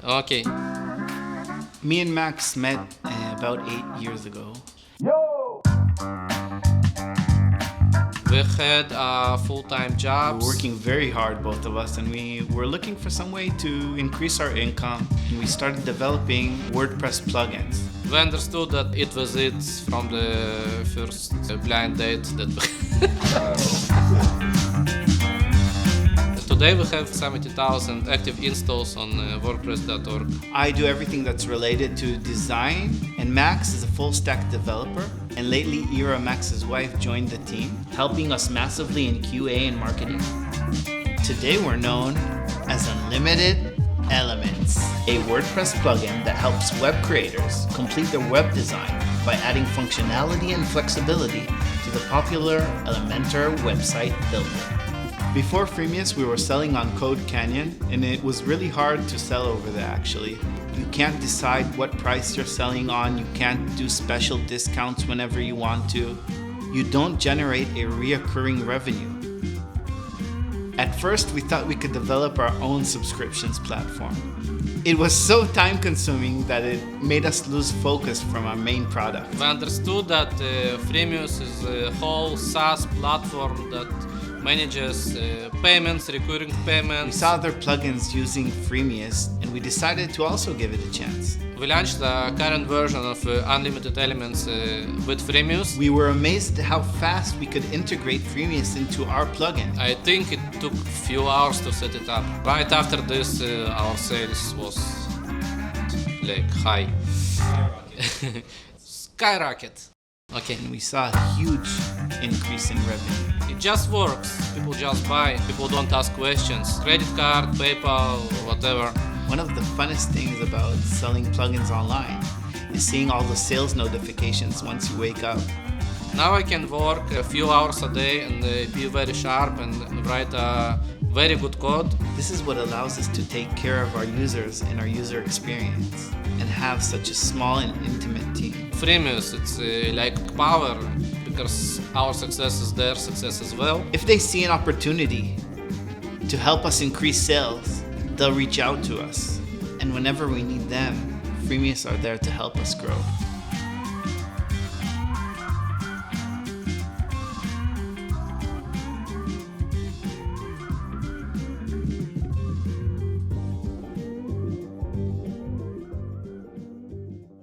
Okay. Me and Max met about 8 years ago. We had a full-time job. We're working very hard, both of us, and we were looking for some way to increase our income. And we started developing WordPress plugins. We understood that it was it from the first blind date that Today we have 70,000 active installs on WordPress.org. I do everything that's related to design, and Max is a full-stack developer. And lately, Ira, Max's wife, joined the team, helping us massively in QA and marketing. Today we're known as Unlimited Elements, a WordPress plugin that helps web creators complete their web design by adding functionality and flexibility to the popular Elementor website builder. Before Freemius, we were selling on CodeCanyon, and it was really hard to sell over there actually. You can't decide what price you're selling on, you can't do special discounts whenever you want to. You don't generate a reoccurring revenue. At first, we thought we could develop our own subscriptions platform. It was so time-consuming that it made us lose focus from our main product. We understood that Freemius is a whole SaaS platform that manages payments, recurring payments. We saw other plugins using Freemius, and we decided to also give it a chance. We launched the current version of Unlimited Elements with Freemius. We were amazed at how fast we could integrate Freemius into our plugin. I think it took a few hours to set it up. Right after this, our sales was like high. Skyrocket. Okay. And we saw a huge increase in revenue. It just works. People just buy. People don't ask questions. Credit card, PayPal, whatever. One of the funnest things about selling plugins online is seeing all the sales notifications once you wake up. Now I can work a few hours a day and be very sharp and write a very good code. This is what allows us to take care of our users and our user experience and have such a small and intimate team. Freemius, it's like power because our success is their success as well. If they see an opportunity to help us increase sales, they'll reach out to us. And whenever we need them, Freemius are there to help us grow.